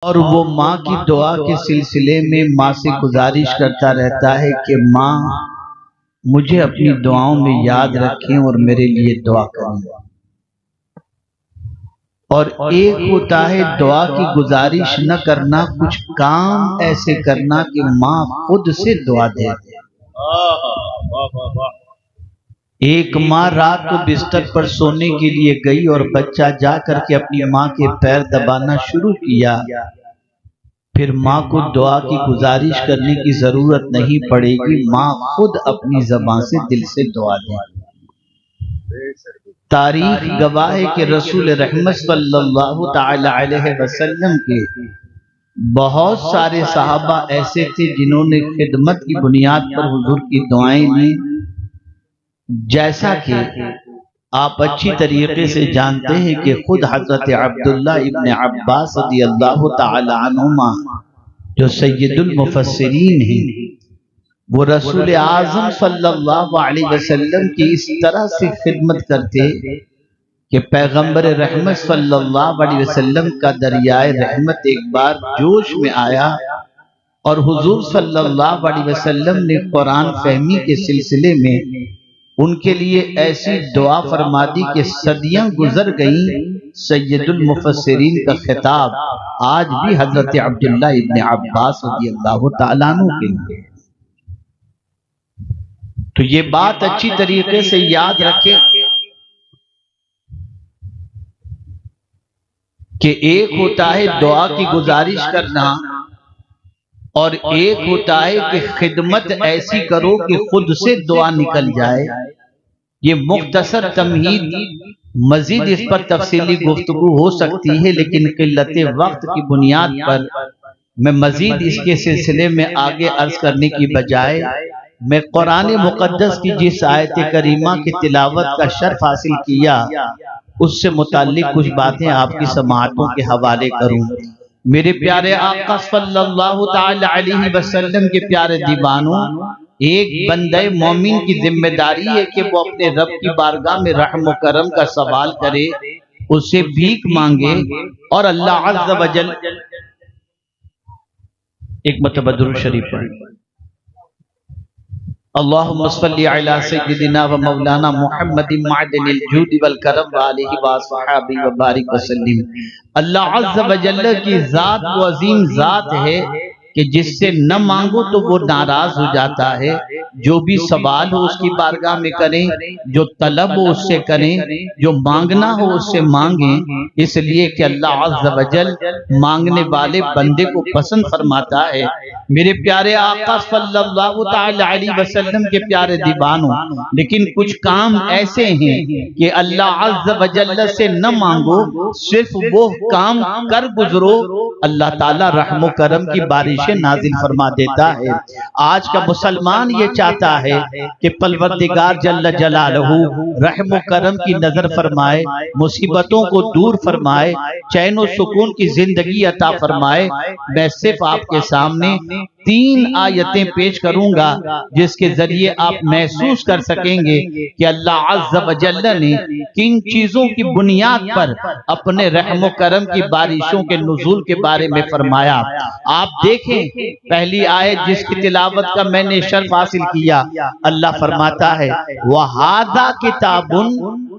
اور وہ ماں کی دعا کے سلسلے میں ماں سے گزارش کرتا رہتا ہے کہ ماں مجھے اپنی دعاؤں میں یاد رکھیں اور میرے لیے دعا کریں۔ اور ایک ہوتا ہے دعا کی گزارش نہ کرنا، کچھ کام ایسے کرنا کہ ماں خود سے دعا دے دے۔ ایک ماں رات کو بستر پر سونے کے لیے گئی اور بچہ جا کر کے اپنی ماں کے پیر دبانا شروع کیا، پھر ماں کو دعا کی گزارش کرنے کی ضرورت نہیں پڑے گی، ماں خود اپنی زبان سے دل سے دعا دے۔ تاریخ گواہ ہے کہ رسول رحمت صلی اللہ تعالی علیہ وسلم کے بہت سارے صحابہ ایسے تھے جنہوں نے خدمت کی بنیاد پر حضور کی دعائیں لی، جیسا کہ آپ اچھی طریقے سے جانتے ہیں کہ خود حضرت عبداللہ ابن عباس رضی اللہ تعالی عنہما جو سید المفسرین ہیں، وہ رسول اعظم صلی اللہ علیہ وسلم کی اس طرح سے خدمت کرتے کہ پیغمبر رحمت صلی اللہ علیہ وسلم کا دریائے رحمت ایک بار جوش میں آیا اور حضور صلی اللہ علیہ وسلم نے قرآن فہمی کے سلسلے میں ان کے لیے ایسی دعا فرما دی کہ صدیاں گزر گئیں۔ سید المفسرین کا خطاب آج بھی حضرت عبداللہ ابن عباس رضی اللہ تعالیٰ عنہ کے لیے۔ تو یہ بات اچھی طریقے سے یاد رکھیں کہ ایک ہوتا ہے دعا کی گزارش کرنا اور ایک ہوتا ہے کہ خدمت ایسی کرو کہ خود سے دعا نکل جائے۔ یہ مختصر تمہید، مزید اس پر تفصیلی گفتگو ہو سکتی ہے، لیکن قلت وقت کی بنیاد پر میں مزید اس کے سلسلے میں آگے عرض کرنے کی بجائے میں قرآن مقدس کی جس آیت کریمہ کی تلاوت کا شرف حاصل کیا اس سے متعلق کچھ باتیں آپ کی سماعتوں کے حوالے کروں۔ میرے پیارے آقا صلی اللہ تعالی علیہ وسلم کے پیارے دیوانوں، ایک بندہ مومن کی ذمہ داری ہے کہ وہ اپنے رب کی بارگاہ میں رحم و کرم کا سوال کرے، اس سے بھیک مانگے اور اللہ عز و جل ایک مرتبہ درود شریف پڑھیں۔ اللہم صلی علی سیدنا و مولانا محمد معدن الجود والکرم وآلہ وصحبہ وبارک وسلم۔ اللہ عز و جل کی ذات وہ عظیم ذات ہے کہ جس سے نہ مانگو تو وہ ناراض ہو جاتا ہے۔ جو بھی سوال ہو اس کی بارگاہ میں کریں، جو طلب ہو اس سے کریں، جو مانگنا ہو اس سے مانگیں، اس لیے کہ اللہ عز و جل مانگنے والے بندے کو پسند فرماتا ہے۔ میرے پیارے آقا صلی اللہ تعالی علیہ وسلم کے پیارے دیوانوں، لیکن کچھ کام ایسے ہیں کہ اللہ عز و جل سے نہ مانگو، صرف وہ کام کر گزرو، اللہ تعالی رحم و کرم کی بارشیں نازل فرما دیتا ہے۔ آج کا مسلمان یہ چاہتا ہے کہ پروردگار جل جلالہ رحم و کرم کی نظر فرمائے، مصیبتوں کو دور فرمائے، چین و سکون کی زندگی عطا فرمائے۔ میں صرف آپ کے سامنے 3 آیتیں پیش کروں گا جس کے ذریعے آپ محسوس کر سکیں گے کہ اللہ عز و جل نے کن چیزوں کی بنیاد پر اپنے رحم و کرم کی بارشوں کے نزول کے بارے میں فرمایا۔ آپ دیکھیں پہلی آیت جس کی تلاوت کا میں نے شرف حاصل کیا، اللہ فرماتا ہے وَهَذَا كِتَابٌ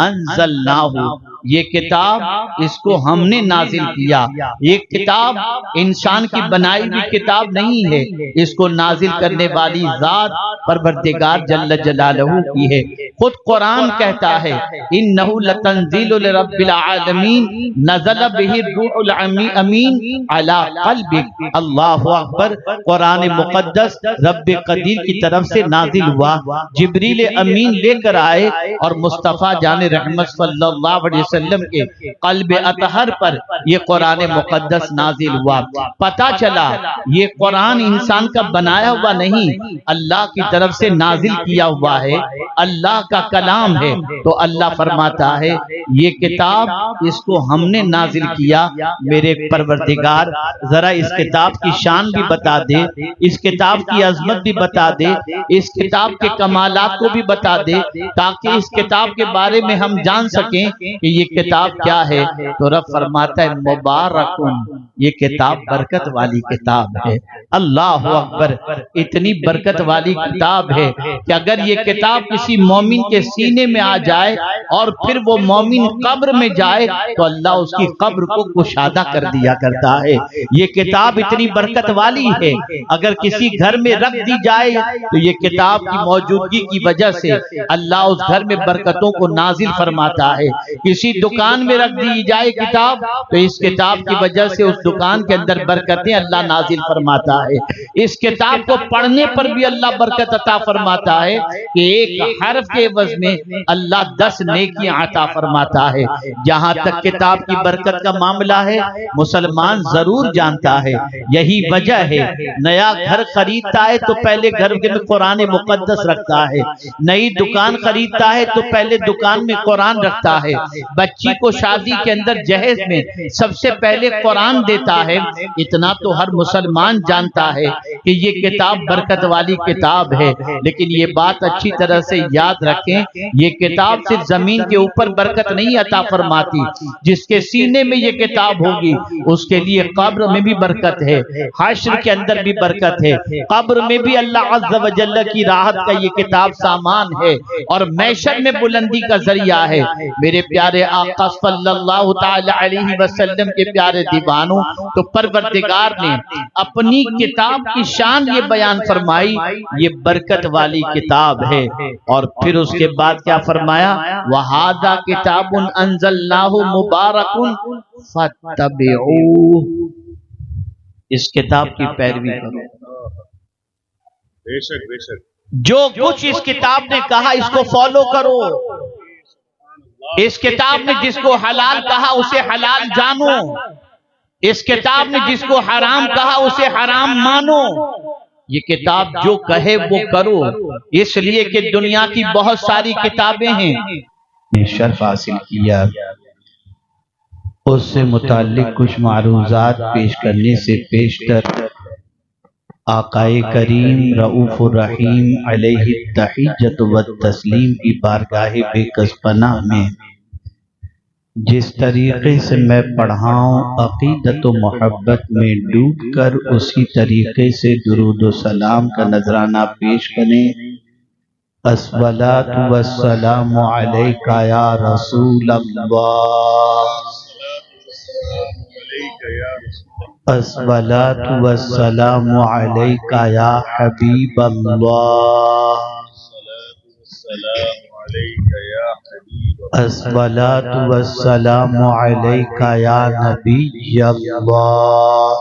أَنزَلْنَاهُ، یہ کتاب اس کو ہم نے نازل کیا۔ یہ کتاب انسان کی بنائی ہوئی کتاب نہیں ہے، اس کو نازل کرنے والی ذات پروردگار جل جلالہ کی ہے۔ خود قرآن کہتا ہے اِنَّهُ لَتَنزِيلُ لِرَبِّ الْعَالَمِينَ نَزَلَ بِهِ الرُّوحُ الْأَمِينُ عَلَى قَلْبِكَ۔ اللہ اکبر، قرآن مقدس رب قدیر کی طرف سے نازل ہوا، جبریل امین لے کر آئے اور مصطفیٰ جان رحمت صلی اللہ علیہ وسلم کے قلب اطہر پر یہ قرآن مقدس نازل ہوا۔ پتہ چلا یہ قرآن انسان کا بنایا ہوا نہیں، اللہ کی طرف سے نازل کیا ہوا ہے، اللہ کا کلام ہے۔ تو اللہ فرماتا ہے یہ کتاب اس کو ہم نے نازل کیا۔ میرے پروردگار ذرا اس کتاب کی شان بھی بتا دے، اس کتاب کی عظمت بھی بتا دے، اس کتاب کے کمالات کو بھی بتا دے، تاکہ اس کتاب کے بارے میں ہم جان سکیں کہ یہ کتاب کیا ہے؟ تو رب فرماتا ہے مبارکن، یہ کتاب برکت والی کتاب ہے۔ اللہ اکبر، اتنی برکت والی کتاب ہے کہ اگر یہ کتاب کسی مومن کے سینے میں آ جائے اور پھر وہ مومن قبر میں جائے تو اللہ اس کی قبر کو کشادہ کر دیا کرتا ہے۔ یہ کتاب اتنی برکت والی ہے، اگر کسی گھر میں رکھ دی جائے تو یہ کتاب کی موجودگی کی وجہ سے اللہ اس گھر میں برکتوں کو نازل فرماتا ہے۔ کسی دکان میں رکھ دی جائے کتاب تو اس کتاب کی وجہ سے اس دکان کے اندر برکتیں اللہ نازل فرماتا ہے۔ اس کتاب کو پڑھنے پر بھی اللہ برکت عطا فرماتا ہے کہ ایک حرف کے عوض میں اللہ 10 نیکیاں عطا فرماتا ہے۔ جہاں تک کتاب کی برکت کا معاملہ ہے مسلمان ضرور جانتا ہے، یہی وجہ ہے نیا گھر خریدتا ہے تو پہلے گھر میں قرآن مقدس رکھتا ہے، نئی دکان خریدتا ہے تو پہلے دکان میں قرآن رکھتا ہے، بچی کو شادی کے اندر جہیز میں سب سے پہلے قرآن دیتا ہے۔ اتنا تو ہر مسلمان جانتا ہے کہ یہ کتاب برکت والی کتاب ہے، لیکن یہ بات اچھی طرح سے یاد رکھیں، یہ کتاب صرف زمین کے اوپر برکت نہیں عطا فرماتی، جس کے سینے میں یہ کتاب ہوگی اس کے لیے قبر میں بھی برکت ہے، حشر کے اندر بھی برکت ہے، قبر میں بھی اللہ عز و جل کی راحت کا یہ کتاب سامان ہے اور محشر میں بلندی کا ذریعہ ہے۔ میرے پیارے آقا صلی اللہ تعالی علیہ وسلم کے پیارے دیوانوں، تو پروردگار نے اپنی کتاب کی شان یہ بیان فرمائی، یہ برکت والی کتاب ہے، اور پھر اس کے بعد کیا فرمایا؟ وَهَذَا كِتَابٌ أَنزَلْنَاهُ مُبَارَكٌ فَاتَّبِعُوهُ، اس کتاب کی پیروی کرو۔ جو کچھ اس کتاب نے کہا اس کو فالو کرو، اس کتاب نے جس کو حلال کہا اسے حلال جانو، اس کتاب نے جس کو حرام کہا اسے حرام مانو۔ یہ کتاب جو کہے وہ کرو، اس لیے کہ دنیا کی بہت ساری کتابیں ہیں، شرف حاصل کیا، اس سے متعلق کچھ معروضات پیش کرنے سے پیشتر آقائے کریم رؤوف الرحیم علیہ التحیۃ والتسلیم کی بارگاہ بے کس پناہ میں جس طریقے سے میں پڑھاؤں عقیدت و محبت میں ڈوب کر اسی طریقے سے درود و سلام کا نذرانہ پیش کریں۔ الصلاۃ والسلام علیک یا رسول اللہ، الصلاۃ والسلام علیک یا حبیب اللہ، الصلاۃ والسلام علیک یا نبی اللہ،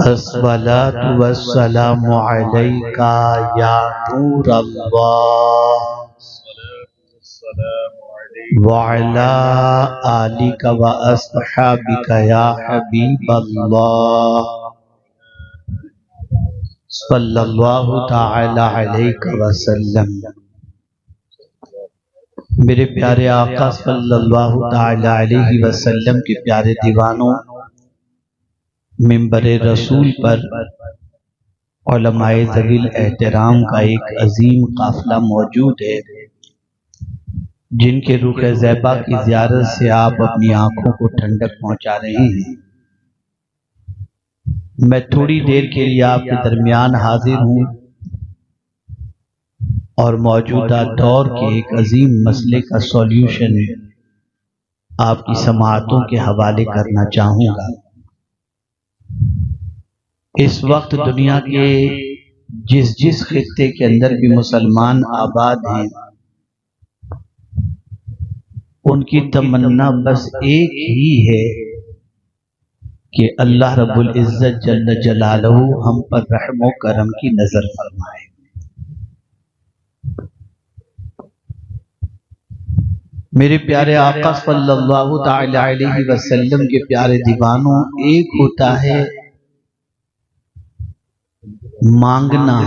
الصلاۃ والسلام علیک یا نور اللہ، وعلی آلک و اصحابک یا حبیب اللہ، صلی اللہ تعالی علیہ وسلم۔ میرے پیارے آقا صلی اللہ تعالی علیہ وسلم کے پیارے دیوانوں، منبر رسول پر علماء ذوی الاحترام کا ایک عظیم قافلہ موجود ہے، جن کے رخ زیبا کی زیارت سے آپ اپنی آنکھوں کو ٹھنڈک پہنچا رہے ہیں۔ میں تھوڑی دیر کے لیے آپ کے درمیان حاضر ہوں اور موجودہ دور کے ایک عظیم مسئلے کا سولیوشن آپ کی سماعتوں کے حوالے کرنا چاہوں گا۔ اس وقت دنیا کے جس خطے کے اندر بھی مسلمان آباد ہیں، ان کی تمنا بس ایک ہی ہے کہ اللہ رب العزت جل جلالہ ہم پر رحم و کرم کی نظر فرمائے۔ میرے پیارے آقا صلی اللہ تعالی علیہ وسلم کے پیارے دیوانوں، ایک ہوتا ہے مانگنا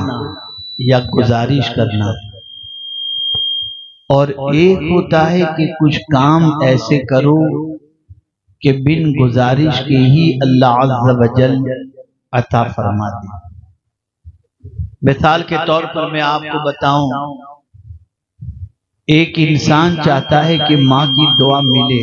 یا گزارش کرنا، اور ایک ہوتا ہے کہ کچھ کام ایسے کرو کہ بن گزارش کے ہی اللہ عز و جل عطا فرما دے۔ مثال کے طور پر میں آپ کو بتاؤں، ایک انسان چاہتا ہے کہ ماں کی دعا ملے